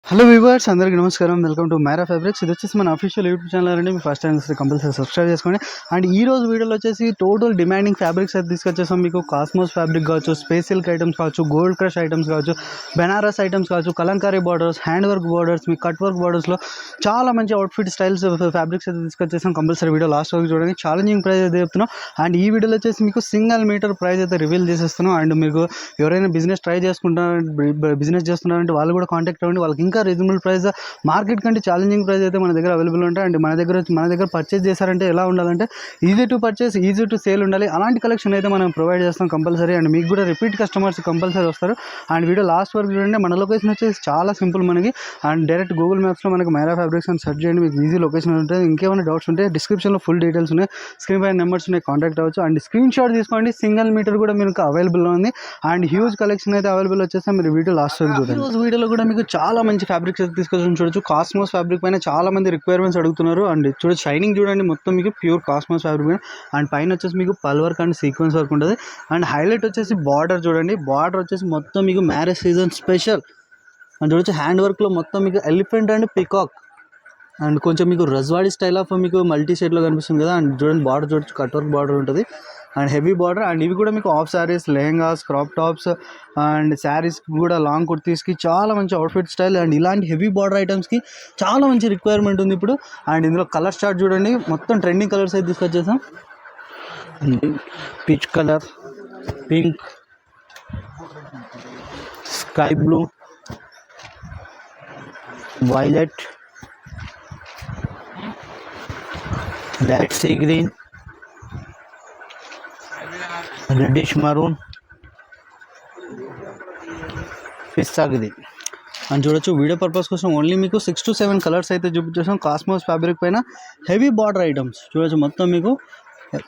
Hello viewers అందరికీ నమస్కారం. Welcome to Myra fabrics. ఇది వచ్చేసి మన అఫీషియల్ యూట్యూబ్ ఛానల్ అండి. మీ ఫస్ట్ టైం వస్తే కంపల్సరీ సబ్స్క్రైబ్ చేసుకోండి. అండ్ ఈ రోజు వీడియోలో వచ్చేసి టోటల్ డిమాండింగ్ ఫ్యాబ్రిక్స్ అయితే తీసుకొచ్చేసాం. మీకు కాస్మోస్ ఫ్యాబ్రిక్ కావచ్చు, స్పేస్ సిల్క్ ఐటమ్స్ కావచ్చు, గోల్డ్ క్రష్ ఐటమ్స్ కావచ్చు, బెనారస్ ఐటమ్స్ కావచ్చు, kalamkari borders, hand work borders, మీ కట్ వర్క్ బార్డర్స్లో చాలా మంచి అవుట్ఫిట్ స్టైల్స్ ఫ్యాబ్రిక్స్ అయితే తీసుకొచ్చేసాం. కంపల్సరీ వీడియో లాస్ట్ వరకు చూడండి. ఛాలెంజింగ్ ప్రైస్ అయితే చెప్తున్నాం. అండ్ ఈ వీడియోలో వచ్చేసి మీకు సింగిల్ మీటర్ ప్రైస్ అయితే రివీల్ చేసేస్తున్నాం. అండ్ మీకు ఎవరైనా బిజినెస్ ట్రై బిజినెస్ చేస్తున్నారంటే వాళ్ళు కూడా కాంటాక్ట్ అవ్వండి. వాళ్ళకి ఇంకా రీజనబుల్ ప్రైస్, మార్కెట్ కంటే ఛాలెంజింగ్ ప్రైస్ అయితే మన దగ్గర అవైలబుల్ ఉంటాయి. అండ్ మన దగ్గర పర్చేస్ చేశారంటే ఎలా ఉండాలంటే easy to purchase, easy to sale ఉండాలి. అలాంటి కలెక్షన్ అయితే మనం ప్రొవైడ్ చేస్తాం కంపల్సరీ. అండ్ మీకు కూడా రిపీట్ కస్టమర్స్ కంపల్సరీ వస్తారు. అండ్ వీడియో లాస్ట్ వరకు చూడండి. మన లొకేషన్ వచ్చేసి చాలా సింపుల్ మనకి. అండ్ డైరెక్ట్ గూగుల్ మ్యాప్స్లో మనకి మైరా ఫ్యాబ్రిక్స్ అని సెర్చ్ చేయండి, మీకు ఈజీ లొకేషన్ ఉంటుంది. ఇంకేమైనా డౌట్స్ ఉంటే డిస్క్రిప్షన్లో ఫుల్ డీటెయిల్స్ ఉన్నాయి, స్క్రీన్ పైన నెంబర్స్ ఉన్నాయి, కాంటాక్ట్ అవ్వచ్చు. అండ్ స్క్రీన్ షాట్ తీసుకోండి. సింగిల్ మీటర్ కూడా మీకు అవైలబుల్లో ఉంది. అండ్ హ్యూజ్ కలెక్షన్ అయితే అవైలబుల్ వచ్చేస్తే మీరు వీడియో లాస్ట్ వరకు చూడండి. ఈరోజు వీడియోలో కూడా మీకు చాలా మంచి ఫ్యాబ్రిక్స్ అయితే తీసుకొచ్చి చూడొచ్చు. కాస్మోస్ ఫ్యాబ్రిక్ పైన చాలా మంది రిక్వైర్మెంట్స్ అడుగుతున్నారు. అండ్ చూడొచ్చు షైనింగ్ చూడండి, మొత్తం మీకు ప్యూర్ కాస్మోస్ ఫ్యాబ్రిక్ పైన. అండ్ పైన వచ్చేసి మీకు పల్ వర్క్ అండ్ సీక్వెన్స్ వర్క్ ఉంటుంది. అండ్ హైలైట్ వచ్చేసి బార్డర్ చూడండి. బార్డర్ వచ్చేసి మొత్తం మీకు మ్యారేజ్ సీజన్ స్పెషల్. అండ్ చూడొచ్చు హ్యాండ్ వర్క్లో మొత్తం మీకు ఎలిఫెంట్ అండ్ పికాక్ అండ్ కొంచెం మీకు రజ్వాడి స్టైల్ ఆఫ్ మీకు మల్టీ షేడ్లో కనిపిస్తుంది కదా. అండ్ చూడండి బార్డర్ చూడొచ్చు, కట్ వర్క్ బార్డర్ ఉంటుంది అండ్ హెవీ బార్డర్. అండ్ ఇవి కూడా మీకు half saris, lehengas, crop tops and saris కూడా లాంగ్ కుర్తీస్కి చాలా మంచి అవుట్ఫిట్ స్టైల్. అండ్ ఇలాంటి హెవీ బార్డర్ ఐటమ్స్కి చాలా మంచి రిక్వైర్మెంట్ ఉంది ఇప్పుడు. అండ్ ఇందులో కలర్ చార్ట్ చూడండి, మొత్తం ట్రెండింగ్ కలర్స్ అయితే తీసుకొచ్చేసాం. Peach colour, pink, sky blue, violet, light sea green, reddish maroon, pista green. అని చూడొచ్చు. వీడియో పర్పస్ కోసం ఓన్లీ మీకు 6 to 7 కలర్స్ అయితే చూపించేసాం. కాస్మోస్ ఫ్యాబ్రిక్ పైన హెవీ బార్డర్ ఐటమ్స్ చూడొచ్చు. మొత్తం మీకు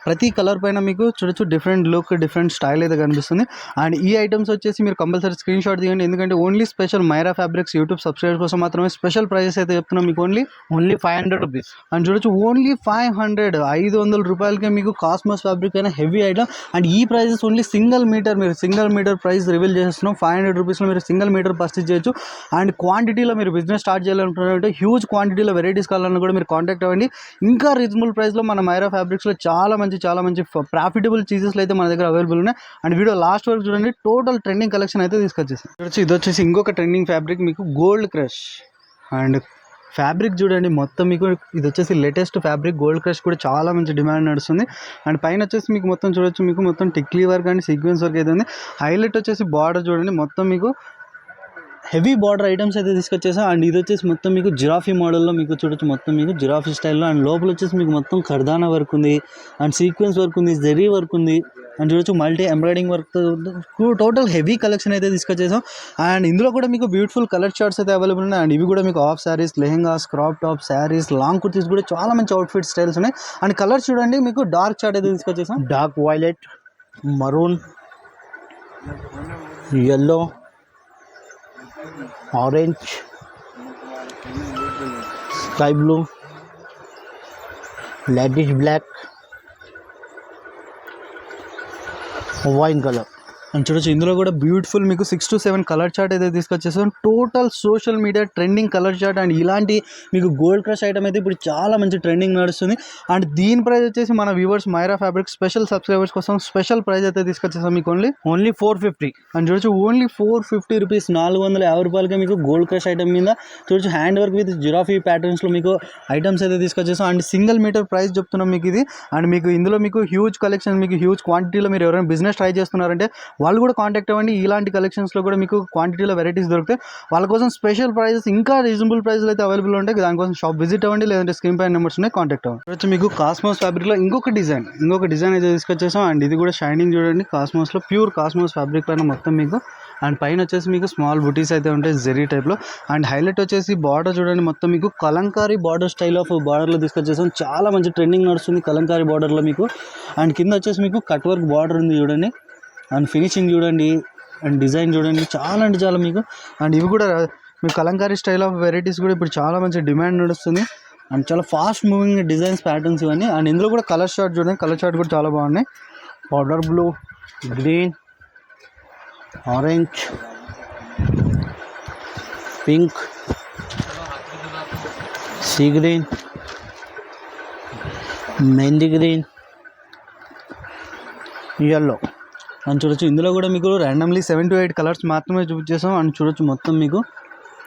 ప్రతి కలర్ పైన మీకు చూడొచ్చు డిఫరెంట్ లుక్, డిఫరెంట్ స్టైల్ అయితే కనిపిస్తుంది. అండ్ ఈ ఐటమ్స్ వచ్చేసి మీరు కంపల్సరీ స్క్రీన్ షాట్ తీయండి, ఎందుకంటే only special Myra fabrics YouTube subscriber కోసం మాత్రమే స్పెషల్ ప్రైజెస్ అయితే చెప్తున్నాం మీకు. Only 500 rupees. అండ్ చూడొచ్చు ఓన్లీ 500 రూపాయలకే మీకు కాస్మోస్ ఫ్యాబ్రిక్ అయినా హెవీ ఐటమ్. అండ్ ఈ prices only single metre price reveal చేస్తున్నాం. 500 రూపీస్లో మీరు సింగిల్ మీటర్ పర్చేజ్ చేయొచ్చు. అండ్ క్వాంటిటీలో మీరు బిజినెస్ స్టార్ట్ చేయాలనుకుంటే హ్యూజ్ క్వాంటిటీలో వెరైటీస్ కావాలన్నా కూడా మీరు కాంటాక్ట్ అవ్వండి. ఇంకా రీజనబుల్ ప్రైస్లో మన మైరా ఫ్యాబ్రిక్స్లో చాలా మంచి ప్రాఫిటబుల్ చీజెస్లు అయితే మన దగ్గర అవైలబుల్ ఉన్నాయి. అండ్ వీడియో లాస్ట్ వరకు చూడండి. టోటల్ ట్రెండింగ్ కలెక్షన్ అయితే తీసుకొచ్చేసి ఇది వచ్చేసి ఇంకొక ట్రెండింగ్ ఫ్యాబ్రిక్ మీకు గోల్డ్ క్రష్. అండ్ ఫ్యాబ్రిక్ చూడండి, మొత్తం మీకు ఇది వచ్చేసి లేటెస్ట్ ఫ్యాబ్రిక్. గోల్డ్ క్రష్ కూడా చాలా మంచి డిమాండ్ నడుస్తుంది. అండ్ పైన వచ్చేసి మీకు మొత్తం చూడొచ్చు, మీకు మొత్తం tikli work and sequence work అయితే ఉంది. హైలైట్ వచ్చేసి బార్డర్ చూడండి, మొత్తం మీకు హెవీ బార్డర్ ఐటమ్స్ అయితే తీసుకొచ్చేసాం. అండ్ ఇది వచ్చేసి మొత్తం మీకు జిరాఫీ మోడల్లో మీకు చూడొచ్చు, మొత్తం మీకు జిరాఫీ స్టైల్లో. అండ్ లోపల వచ్చేసి మీకు మొత్తం కర్దానా వర్క్ ఉంది, అండ్ సీక్వెన్స్ వర్క్ ఉంది, జెరీ వర్క్ ఉంది. అండ్ చూడొచ్చు multi embroidering work, total heavy collection అయితే తీసుకొచ్చేసాం. అండ్ ఇందులో కూడా మీకు బ్యూటిఫుల్ కలర్ చార్ట్స్ అయితే అవైలబుల్ ఉన్నాయి. అండ్ ఇవి కూడా మీకు half saris, lehengas, crop top, saris, long kurtis కూడా చాలా మంచి అవుట్ఫిట్ స్టైల్స్ ఉన్నాయి. అండ్ కలర్స్ చూడండి, మీకు డార్క్ చార్ట్ అయితే తీసుకొచ్చేసాం. Dark violet, maroon, yellow, orange, sky blue, reddish black, wine color. అని చూడొచ్చు. ఇందులో కూడా బ్యూటిఫుల్ మీకు 6 to 7 కలర్ చార్ట్ అయితే తీసుకొచ్చేసాం. Total social media trending colour chart. And ఇలాంటి మీకు గోల్డ్ క్రష్ ఐటమ్ అయితే ఇప్పుడు చాలా మంచి ట్రెండింగ్ నడుస్తుంది. అండ్ దీని ప్రైస్ వచ్చేసి మన viewers Myra fabric special subscribers కోసం స్పెషల్ ప్రైస్ అయితే తీసుకొచ్చేసాం మీకు ఓన్లీ 450. అని చూడొచ్చు ఓన్లీ 450 రూపీస్, 450 రూపాయలకే మీకు గోల్డ్ క్రష్ ఐటమ్ మీద చూడొచ్చు హ్యాండ్ వర్క్ విత్ జిరాఫీ ప్యాటర్న్స్లో మీకు ఐటమ్స్ అయితే తీసుకొచ్చేసాం. అండ్ సింగిల్ మీటర్ ప్రైస్ చెప్తున్నాం మీకు ఇది. అండ్ మీకు ఇందులో మీకు హ్యూజ్ కలెక్షన్, మీకు హ్యూజ్ క్వాంటిటీలో మీరు ఎవరైనా బిజినెస్ ట్రై చేస్తున్నారంటే వాళ్ళు కూడా కాంటాక్ట్ అవ్వండి. ఇలాంటి కలెక్షన్స్లో కూడా మీకు క్వాంటిటీలో వెరైటీస్ దొరుకుతాయి. వాళ్ళ కోసం స్పెషల్ ప్రైజెస్, ఇంకా రీజనబుల్ ప్రైస్లు అయితే అవైలబుల్ ఉంటాయి. దానికోసం షాప్ విజిట్ అవ్వండి, లేదంటే స్క్రీన్ పైన నెంబర్స్ ఉన్నాయి, కాంటాక్ట్ అవ్వండి. వచ్చి మీకు కాస్మోస్ ఫ్యాబ్రిక్లో ఇంకొక డిజైన్ అయితే తీసుకొచ్చేసాం. అండ్ ఇది కూడా షైనింగ్ చూడండి, కాస్మోస్లో ప్యూర్ కాస్మోస్ ఫ్యాబ్రిక్ పైన మొత్తం మీకు. అండ్ పైన వచ్చేసి మీకు స్మాల్ బుటీస్ అయితే ఉంటాయి జెరీ టైప్లో. అండ్ హైలైట్ వచ్చేసి బార్డర్ చూడండి, మొత్తం మీకు కలంకారీ బార్డర్ స్టైల్ ఆఫ్ బార్డర్లో తీసుకొచ్చేసాం. చాలా మంచి ట్రెండింగ్ నడుస్తుంది కలంకారీ బార్డర్లో మీకు. అండ్ కింద వచ్చేసి మీకు కట్ వర్క్ బార్డర్ ఉంది చూడండి. అండ్ ఫినిషింగ్ చూడండి, అండ్ డిజైన్ చూడండి, చాలా అంటే చాలా మీకు. అండ్ ఇవి కూడా మీకు కలంకారీ స్టైల్ ఆఫ్ వెరైటీస్ కూడా ఇప్పుడు చాలా మంచి డిమాండ్ నడుస్తుంది. అండ్ చాలా ఫాస్ట్ మూవింగ్ డిజైన్స్, ప్యాటర్న్స్ ఇవన్నీ. అండ్ ఇందులో కూడా కలర్ చార్ట్ చూడండి, కలర్ చార్ట్ కూడా చాలా బాగున్నాయి. Powder blue, green, orange, pink, sea green, mehndi green, yellow. And చూడొచ్చు ఇందులో కూడా మీకు ర్యాండమ్లీ 7 to 8 కలర్స్ మాత్రమే చూపించేసాం. అండ్ చూడొచ్చు మొత్తం మీకు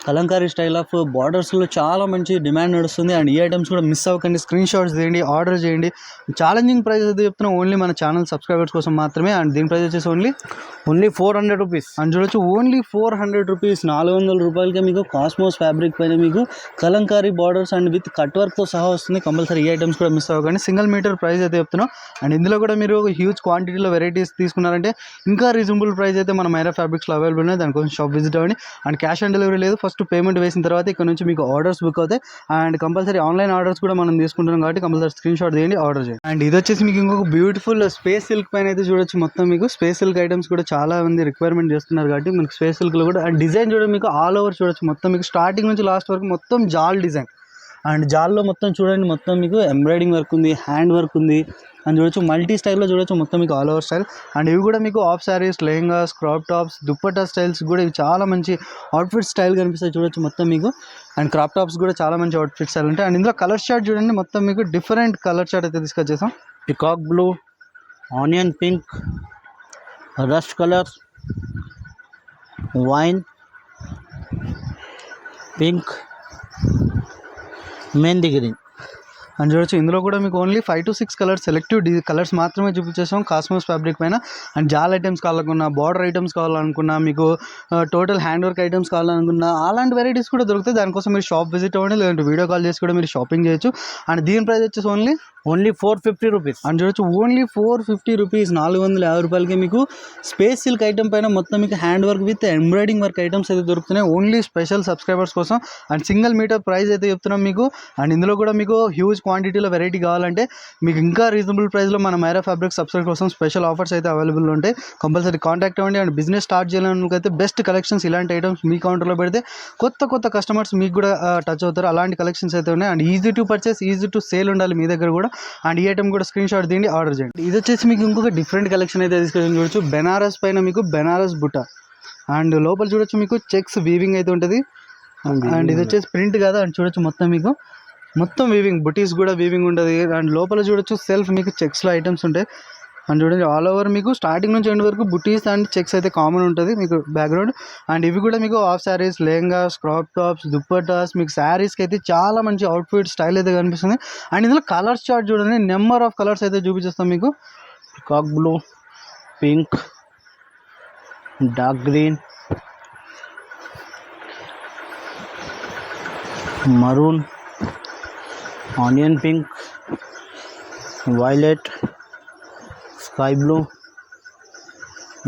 కలంకారీ స్టైల్ ఆఫ్ బార్డర్స్లో చాలా మంచి డిమాండ్ నడుస్తుంది. అండ్ ఈ ఐటమ్స్ కూడా మిస్ అవ్వకండి, స్క్రీన్ షాట్స్ చేయండి, ఆర్డర్ చేయండి. ఛాలెంజింగ్ ప్రైస్ అయితే చెప్తున్నాం ఓన్లీ మన ఛానల్ సబ్స్క్రైబర్స్ కోసం మాత్రమే. అండ్ దీని ప్రైస్ వచ్చేసి ఓన్లీ 400 రూపీస్. అండ్ చూడొచ్చు ఓన్లీ 400 రూపీస్, 400 రూపాయలకే మీకు కాస్మోస్ ఫ్యాబ్రిక్ పైన మీకు Kalamkari borders and with cut వర్క్తో సహా వస్తుంది. కంపల్సరీ ఈ ఐటమ్స్ కూడా మిస్ అవ్వకండి. సింగిల్ మీటర్ ప్రైస్ అయితే చెప్తున్నాం. అండ్ ఇందులో కూడా మీరు హ్యూజ్ క్వాంటిటీలో వెరైటీస్ తీసుకున్నారంటే ఇంకా రీజనబుల్ ప్రైస్ అయితే మన మైరా ఫ్యాబ్రిక్స్లో అవైలబుల్ ఉన్నాయి. దానికోసం షాప్ విజిట్ అవ్వండి. అండ్ క్యాష్ ఆన్ డెలివరీ లేదు, ఫస్ట్ పేమెంట్ వేసిన తర్వాత ఇక్కడ నుంచి మీకు ఆర్డర్స్ బుక్ అవుతాయి. అండ్ కంపల్సరీ ఆన్లైన్ ఆర్డర్స్ కూడా మనం తీసుకుంటున్నాం కాబట్టి కంపల్సరీ స్క్రీన్ షాట్ తీయండి, ఆర్డర్ చేయండి. అండ్ ఇది వచ్చేసి మీకు ఇంకొక బ్యూటిఫుల్ స్పేస్ సిల్క్ పైన అయితే చూడొచ్చు. మొత్తం మీకు స్పేస్ సిల్క్ ఐటమ్స్ కూడా చాలా మంది రిక్వైర్మెంట్ చేస్తున్నారు కాబట్టి మనకి స్పేస్ సిల్క్లో కూడా అండ్ డిజైన్ చూడండి మీకు ఆల్ ఓవర్ చూడొచ్చు. మొత్తం మీకు స్టార్టింగ్ నుంచి లాస్ట్ వరకు మొత్తం జాల్ డిజైన్. అండ్ జాల్లో మొత్తం చూడండి మొత్తం మీకు ఎంబ్రాయిడింగ్ వర్క్ ఉంది, హ్యాండ్ వర్క్ ఉంది. అండ్ చూడొచ్చు మల్టీ స్టైల్లో చూడొచ్చు మొత్తం మీకు ఆల్ ఓవర్ స్టైల్. అండ్ ఇవి కూడా మీకు half saris, lehengas, crop tops, dupatta styles కూడా ఇవి చాలా మంచి అవుట్ఫిట్ స్టైల్ కనిపిస్తాయి చూడొచ్చు మొత్తం మీకు. అండ్ క్రాప్ టాప్స్ కూడా చాలా మంచి అవుట్ఫిట్ స్టైల్ ఉంటాయి. అండ్ ఇందులో కలర్ చార్ట్ చూడండి మొత్తం మీకు డిఫరెంట్ కలర్ చార్ట్ అయితే తీసుకొచ్చేసాం. Peacock blue, onion pink, rust colour, wine pink, mehndi green. And చూడొచ్చు ఇందులో కూడా మీకు only 5 to 6 colours selective colours మాత్రమే చూపించేసాం కాస్మోస్ ఫ్యాబ్రిక్ పైన. అండ్ జాల్ ఐటమ్స్ కావాలనుకున్నా, బార్డర్ ఐటమ్స్ కావాలనుకున్నా, మీకు టోటల్ హ్యాండ్ వర్క్ ఐటమ్స్ కావాలనుకున్నా అలాంటి వెరైటీస్ కూడా దొరుకుతాయి. దానికోసం మీరు షాప్ విజిట్ అవ్వండి, లేదంటే వీడియో కాల్ చేసి కూడా మీరు షాపింగ్ చేయొచ్చు. అండ్ దీని ప్రైస్ వచ్చేసి ఓన్లీ 450 రూపీస్. అండ్ చూడొచ్చు ఓన్లీ 450 రూపీస్, 450 రూపాయలకి మీకు స్పేస్ సిల్క్ ఐటమ్ పైన మొత్తం మీకు hand work with embroidering work items అయితే దొరుకుతున్నాయి ఓన్లీ స్పెషల్ సబ్స్క్రైబర్స్ కోసం. అండ్ సింగిల్ మీటర్ ప్రైస్ అయితే చెప్తున్నాం మీకు. అండ్ ఇందులో కూడా మీకు హ్యూజ్ క్వాంటిటీలో వెరైటీ కావాలంటే మీకు ఇంకా రీజనబుల్ ప్రైస్లో మన మైరా ఫ్యాబ్రిక్ సబ్స్క్రైబ్ కోసం స్పెషల్ ఆఫర్స్ అయితే అవైలబుల్ ఉంటాయి. కంపల్సరీ కాంటాక్ట్ అవ్వండి. అండ్ బిజినెస్ స్టార్ట్ చేయాలనుకైతే బెస్ట్ కలెక్షన్స్ ఇలాంటి ఐటమ్స్ మీ కౌంటర్లో పెడితే కొత్త కస్టమర్స్ మీకు కూడా టచ్ అవుతారు. అలాంటి కలెక్షన్స్ అయితే ఉన్నాయి. And easy to purchase, easy to sale ఉండాలి మీ దగ్గర కూడా. అండ్ ఈ ఐటమ్ కూడా స్క్రీన్ షాట్ తీయండి, ఆర్డర్ చేయండి. ఇది వచ్చేసి మీకు ఇంకొక డిఫరెంట్ కలెక్షన్ అయితే తీసుకొని చూడొచ్చు. బెనారస్ పైన మీకు బెనారస్ బుట్ట అండ్ లోపల చూడొచ్చు మీకు చెక్స్ వీవింగ్ అయితే ఉంటుంది. అండ్ ఇది వచ్చేసి ప్రింట్ కదా. అండ్ చూడొచ్చు మొత్తం వీవింగ్, బుటీస్ కూడా వీవింగ్ ఉంటుంది. అండ్ లోపల చూడొచ్చు సెల్ఫ్ మీకు చెక్స్లో ఐటమ్స్ ఉంటాయి. అండ్ చూడండి ఆల్ ఓవర్ మీకు స్టార్టింగ్ నుంచి ఎండ్ వరకు బుటీస్ అండ్ చెక్స్ అయితే కామన్ ఉంటుంది మీకు బ్యాక్గ్రౌండ్. అండ్ ఇవి కూడా మీకు half saris, lehengas, crop tops, dupattas, మీకు శారీస్కి అయితే చాలా మంచి అవుట్ఫిట్ స్టైల్ అయితే కనిపిస్తుంది. అండ్ ఇందులో కలర్స్ చార్ట్ చూడండి, నెంబర్ ఆఫ్ కలర్స్ అయితే చూపించేస్తాం మీకు. Peacock blue, pink, dark green, maroon, onion pink, violet, sky blue,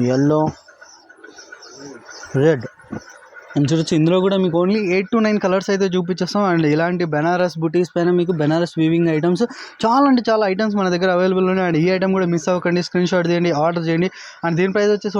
yellow, red. And చూడొచ్చు ఇందులో కూడా మీకు ఓన్లీ 8 to 9 కలర్స్ అయితే చూపించేస్తాం. అండ్ ఇలాంటి బెనారస్ బుటీస్ పైన మీకు బెనారస్ వీవింగ్ ఐటమ్స్ చాలా ఐటమ్స్ మన దగ్గర అవైలబుల్ ఉన్నాయి. అండ్ ఈ ఐటమ్ కూడా మిస్ అవ్వకండి, స్క్రీన్ షాట్ తీయండి, ఆర్డర్ చేయండి. అండ్ దీని ప్రైస్ వచ్చేసి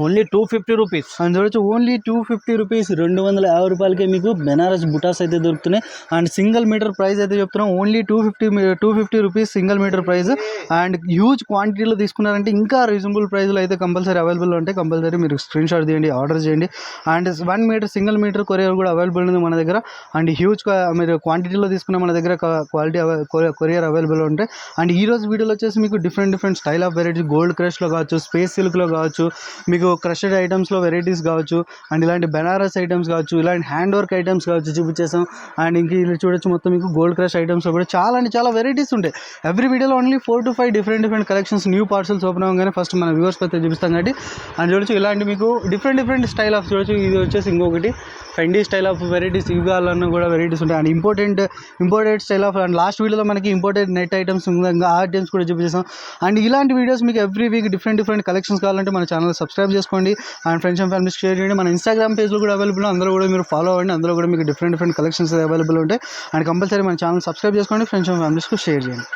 ఓన్లీ 250 రూపీస్. అండ్ చూడొచ్చు ఓన్లీ 250 రూపీస్, 250 రూపాయలకే మీకు బెనారస్ బుటాస్ అయితే దొరుకుతున్నాయి. అండ్ సింగిల్ మీటర్ ప్రైస్ అయితే చెప్తున్నాం only 250 rupees single metre price. And huge క్వాంటిటీలో తీసుకున్నారంటే ఇంకా రీజనబుల్ ప్రైస్లో అయితే కంపల్సరీ అవైలబుల్ ఉంటాయి. కంపల్సరీ మీరు స్క్రీన్ షాట్ తీయండి, ఆర్డర్ చేయండి. And 1 metre single metre courier కూడా అవైలబుల్ ఉంది మన దగ్గర. అండ్ హ్యూజ్ మీరు క్వాంటిటీలో తీసుకున్న మన దగ్గర క్వాలిటీ కొరియర్ అవైలబుల్ ఉంటాయి. అండ్ ఈ రోజు వీడియోలో వచ్చేసి మీకు different style of varieties, gold క్రష్లో కావచ్చు, స్పేస్ సిల్క్లో కావచ్చు, మీకు క్రషెడ్ ఐటమ్స్లో వెరైటీస్ కావచ్చు, అండ్ ఇలాంటి బెనారస్ ఐటమ్స్ కావచ్చు, ఇలాంటి హ్యాండ్ వర్క్ ఐటమ్స్ కావచ్చు చూపించేసాం. అండ్ ఇంక ఇలా చూడొచ్చు మొత్తం మీకు గోల్డ్ క్రష్ ఐటమ్స్లో కూడా చాలా వెరైటీస్ ఉంటాయి. ఎవ్రీ వీడియోలో only 4 to 5 different collections, new parcels open అవ్వగానే ఫస్ట్ మన వ్యూవర్స్ అయితే చూపిస్తాం కాబట్టి. అండ్ చూడొచ్చు ఇలాంటి మీకు డిఫరెంట్ స్టైల్ ఆఫ్ చూడొచ్చు. ఇది వచ్చేసి ఇంకొకటి ఫెండీ స్టైల్ ఆఫ్ వెరైటీస్, ఇవి కావాలన్నా కూడా వెరైటీస్ ఉంటాయి. And imported style of. And last వీడియోలో మనకి ఇంపోర్టెడ్ నెట్ ఐటమ్స్ ఇంకా ఆ ఐటమ్స్ కూడా చూపిస్తాం. అండ్ ఇలాంటి వీడియోస్ మీకు ఎవ్రీ వీక్ డిఫరెంట్ కలెక్షన్స్ కావాలంటే మన ఛానల్ సబ్స్క్రైబ్ చేసుకోండి. And friends and families share చేయండి. మన ఇన్స్టాగ్రామ్ పేజ్లో కూడా అవైలబుల్, అందులో కూడా మీరు ఫాలో అవ్వండి. అందులో కూడా మీకు డిఫరెంట్ కలెక్షన్స్ అవైలబుల్ ఉంటాయి. అండ్ కంపల్సరీ మన ఛానల్ సబ్స్క్రైబ్ చేసుకోండి, ఫ్రెండ్స్ అండ్ ఫ్యామిలీస్కి షేర్ చేయండి.